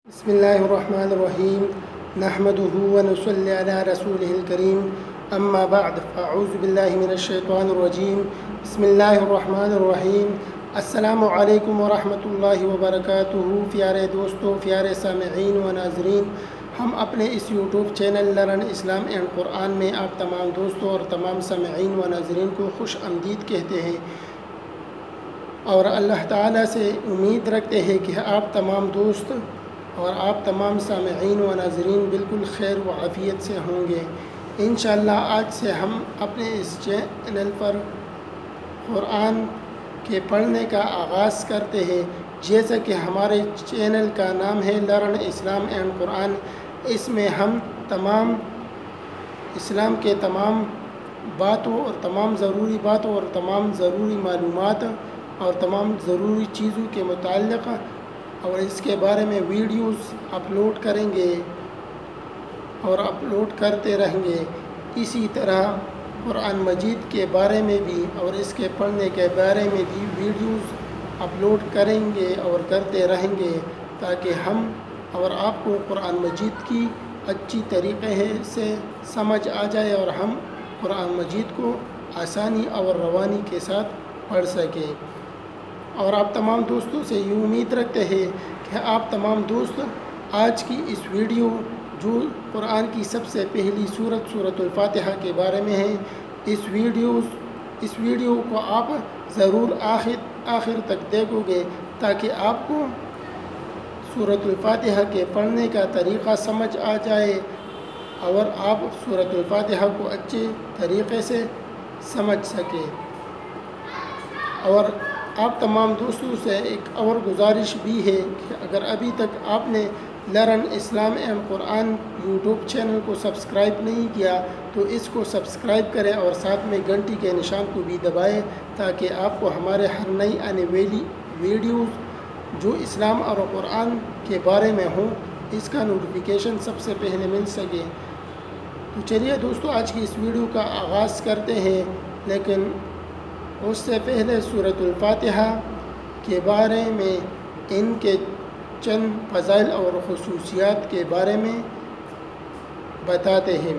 بسم الله الرحمن الرحيم نحمده ونصلي على رسوله الكريم أما بعد فأعوذ بالله من الشيطان الرجيم بسم الله الرحمن الرحيم السلام علیکم ورحمۃ اللہ وبرکاتہ۔ پیارے دوستوں، پیارے سامعین و ناظرین، ہم اپنے اس یوٹیوب چینل لرن اسلام اینڈ قرآن میں آپ تمام دوستوں اور تمام سامعین و ناظرین کو خوش آمدید کہتے ہیں اور اللہ تعالیٰ سے امید رکھتے ہیں کہ آپ تمام دوست اور آپ تمام سامعین و ناظرین بالکل خیر و عافیت سے ہوں گے۔ انشاءاللہ آج سے ہم اپنے اس چینل پر قرآن کے پڑھنے کا آغاز کرتے ہیں۔ جیسا کہ ہمارے چینل کا نام ہے لرن اسلام اینڈ قرآن، اس میں ہم تمام اسلام کے تمام باتوں اور تمام ضروری باتوں اور تمام ضروری معلومات اور تمام ضروری چیزوں کے متعلق اور اس کے بارے میں ویڈیوز اپلوڈ کریں گے اور اپلوڈ کرتے رہیں گے۔ اسی طرح قرآن مجید کے بارے میں بھی اور اس کے پڑھنے کے بارے میں بھی ویڈیوز اپلوڈ کریں گے اور کرتے رہیں گے تاکہ ہم اور آپ کو قرآن مجید کی اچھی طریقے سے سمجھ آ جائے اور ہم قرآن مجید کو آسانی اور روانی کے ساتھ پڑھ سکیں۔ اور آپ تمام دوستوں سے یہ امید رکھتے ہیں کہ آپ تمام دوست آج کی اس ویڈیو جو قرآن کی سب سے پہلی سورت الفاتحہ کے بارے میں ہے، اس ویڈیو کو آپ ضرور آخر تک دیکھو گے تاکہ آپ کو سورت الفاتحہ کے پڑھنے کا طریقہ سمجھ آ جائے اور آپ سورت الفاتحہ کو اچھے طریقے سے سمجھ سکیں۔ اور آپ تمام دوستوں سے ایک اور گزارش بھی ہے کہ اگر ابھی تک آپ نے لرن اسلام اینڈ قرآن یوٹیوب چینل کو سبسکرائب نہیں کیا تو اس کو سبسکرائب کریں اور ساتھ میں گھنٹی کے نشان کو بھی دبائیں تاکہ آپ کو ہمارے ہر نئی آنے والی ویڈیوز جو اسلام اور قرآن کے بارے میں ہوں اس کا نوٹیفیکیشن سب سے پہلے مل سکے۔ تو چلیے دوستو آج کی اس ویڈیو کا آغاز کرتے ہیں، لیکن اس سے پہلے سورت الفاتحہ کے بارے میں ان کے چند فضائل اور خصوصیات کے بارے میں بتاتے ہیں۔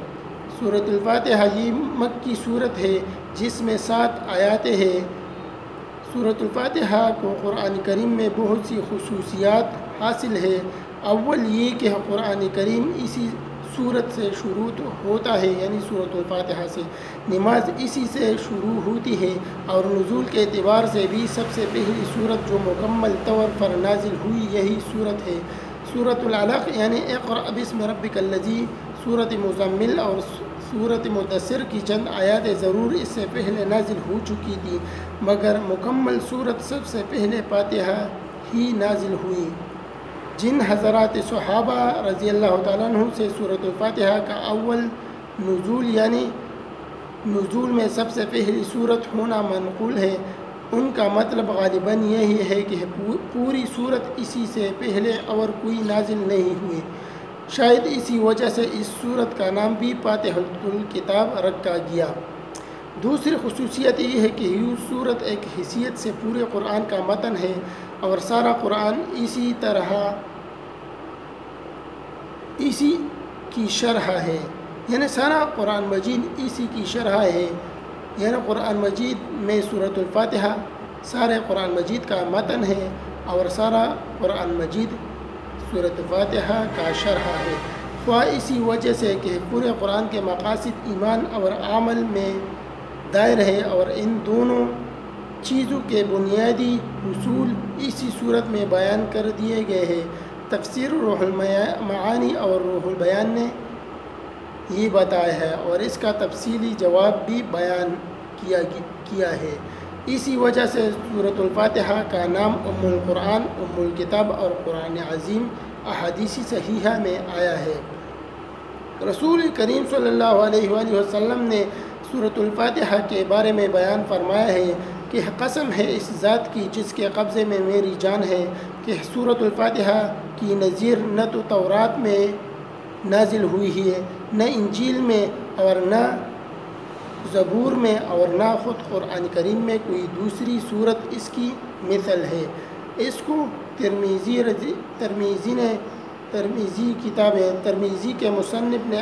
سورت الفاتحہ یہ مکی صورت ہے جس میں 7 آیاتیں ہیں۔ سورت الفاتحہ کو قرآن کریم میں بہت سی خصوصیات حاصل ہے۔ اول یہ کہ قرآن کریم اسی سورت سے شروع ہوتا ہے، یعنی سورت الفاتحہ سے نماز اسی سے شروع ہوتی ہے، اور نزول کے اعتبار سے بھی سب سے پہلی سورت جو مکمل طور پر نازل ہوئی یہی سورت ہے۔ سورت العلق یعنی اقرأ بسم ربک الذی، سورت مزمل اور سورت مدثر کی چند آیات ضرور اس سے پہلے نازل ہو چکی تھی، مگر مکمل سورت سب سے پہلے فاتحہ ہی نازل ہوئی۔ جن حضرات صحابہ رضی اللہ تعالیٰ عنہ سے سورت الفاتحہ کا اول نزول یعنی نزول میں سب سے پہلی سورت ہونا منقول ہے، ان کا مطلب غالباً یہی ہے کہ پوری سورت اسی سے پہلے اور کوئی نازل نہیں ہوئی۔ شاید اسی وجہ سے اس سورت کا نام بھی فاتحۃ الکتاب رکھا گیا۔ دوسری خصوصیت یہ ہے کہ یہ سورت ایک حیثیت سے پورے قرآن کا متن ہے اور سارا قرآن اسی کی شرح ہے، یعنی سارا قرآن مجید اسی کی شرح ہے، یعنی قرآن مجید میں سورت الفاتحہ سارے قرآن مجید کا متن ہے اور سارا قرآن مجید سورت الفاتحہ کا شرح ہے۔ خواہ اسی وجہ سے کہ پورے قرآن کے مقاصد ایمان اور عمل میں دائر ہے اور ان دونوں چیزوں کے بنیادی اصول اسی صورت میں بیان کر دیے گئے ہیں۔ تفسیر روح المعانی اور روح البیان نے یہ بتایا ہے اور اس کا تفصیلی جواب بھی بیان کیا ہے۔ اسی وجہ سے سورت الفاتحہ کا نام ام القرآن، ام الکتاب اور قرآن عظیم احادیث صحیحہ میں آیا ہے۔ رسول کریم صلی اللہ علیہ وآلہ وسلم نے سورت الفاتحہ کے بارے میں بیان فرمایا ہے کہ قسم ہے اس ذات کی جس کے قبضے میں میری جان ہے کہ سورت الفاتحہ کی نظیر نہ تو تورات میں نازل ہوئی ہے، نہ انجیل میں اور نہ زبور میں اور نہ خود قرآن کریم میں کوئی دوسری سورت اس کی مثل ہے۔ اس کو ترمذی نے ترمذی کتاب ترمذی کے مصنف نے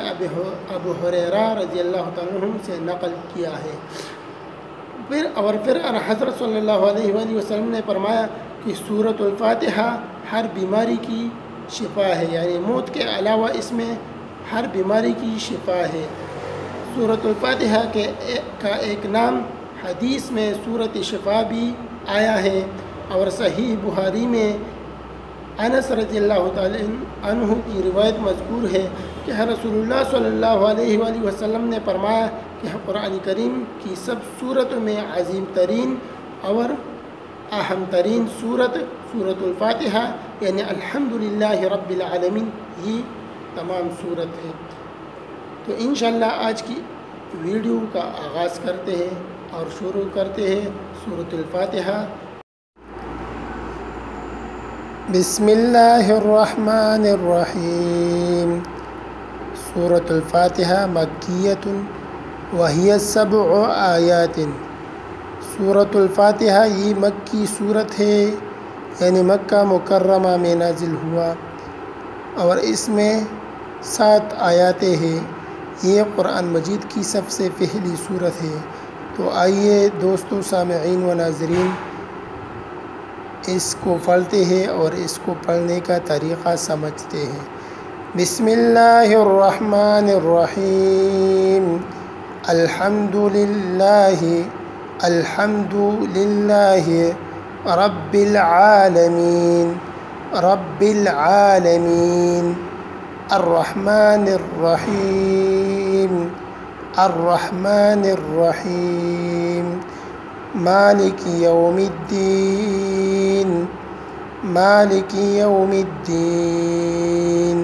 ابو ہریرہ رضی اللہ تعالیٰ عنہ سے نقل کیا ہے۔ پھر حضرت صلی اللہ علیہ وآلہ وسلم نے فرمایا کہ سورۃ الفاتحہ ہر بیماری کی شفا ہے، یعنی موت کے علاوہ اس میں ہر بیماری کی شفا ہے۔ سورۃ الفاتحہ کا ایک نام حدیث میں سورۃ شفا بھی آیا ہے، اور صحیح بخاری میں انس رضی اللہ تعالی عنہ کی روایت مذکور ہے کہ رسول اللہ صلی اللہ علیہ وآلہ وسلم نے فرمایا کہ قرآن کریم کی سب صورتوں میں عظیم ترین اور اہم ترین سورۃ الفاتحہ یعنی الحمدللہ رب العالمین یہ تمام صورت ہے۔ تو انشاءاللہ آج کی ویڈیو کا آغاز کرتے ہیں اور شروع کرتے ہیں سورۃ الفاتحہ۔ بسم اللہ الرحمن الرحیم۔ سورۃ الفاتحہ مکیۃ وہی 7 آیات۔ سورۃ الفاتحہ یہ مکی صورت ہے، یعنی مکہ مکرمہ میں نازل ہوا، اور اس میں 7 آیاتیں ہیں۔ یہ قرآن مجید کی سب سے پہلی صورت ہے۔ تو آئیے دوستو سامعین و ناظرین اس کو پڑھتے ہیں اور اس کو پڑھنے کا طریقہ سمجھتے ہیں۔ بسم اللہ الرحمن الرحیم۔ الحمدللہ رب العالمین الرحمن الرحیم مالک یوم الدین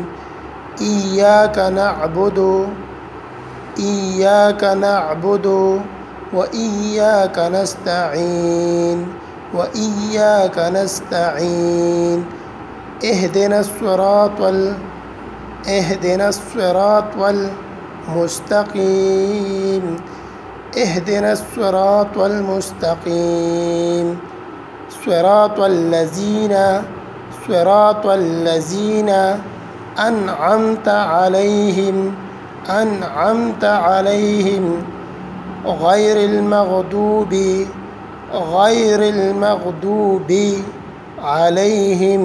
ایاک نعبد و ایاک نستعین اہدنا الصراط المستقیم صراط الذین انعمت علیہم غیر المغضوب علیہم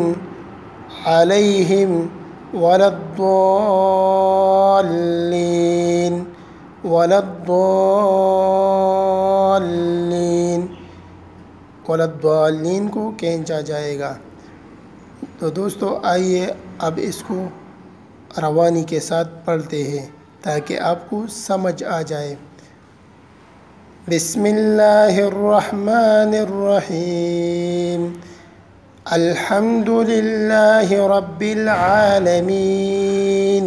ولا الضالین کو کھینچا جائے گا۔ تو دوستو آئیے اب اس کو روانی کے ساتھ پڑھتے ہیں تاکہ آپ کو سمجھ آ جائے۔ بسم اللہ الرحمن الرحیم۔ الحمدللہ رب العالمین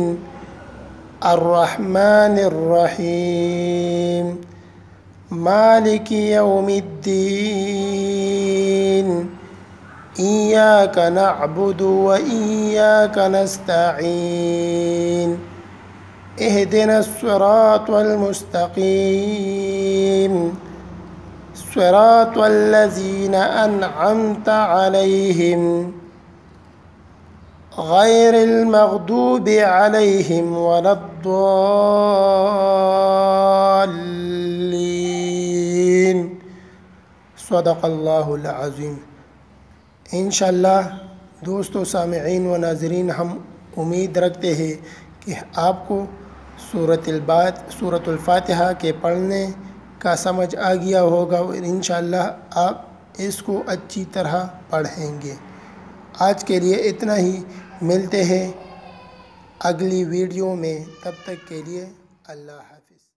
الرحمن الرحیم مالک یوم الدین ایاک نعبد و ایاک نستعین اہدنا الصراط المستقیم صراط الذین انعمت علیہم غیر المغضوب علیہم ولا الضالین۔ صدق اللہ العظیم۔ انشاءاللہ دوستو سامعین و ناظرین ہم امید رکھتے ہیں کہ آپ کو سورۃ الفاتحہ کے پڑھنے کا سمجھ آ گیا ہوگا، اور انشاءاللہ آپ اس کو اچھی طرح پڑھیں گے۔ آج کے لیے اتنا ہی، ملتے ہیں اگلی ویڈیو میں، تب تک کے لیے اللہ حافظ۔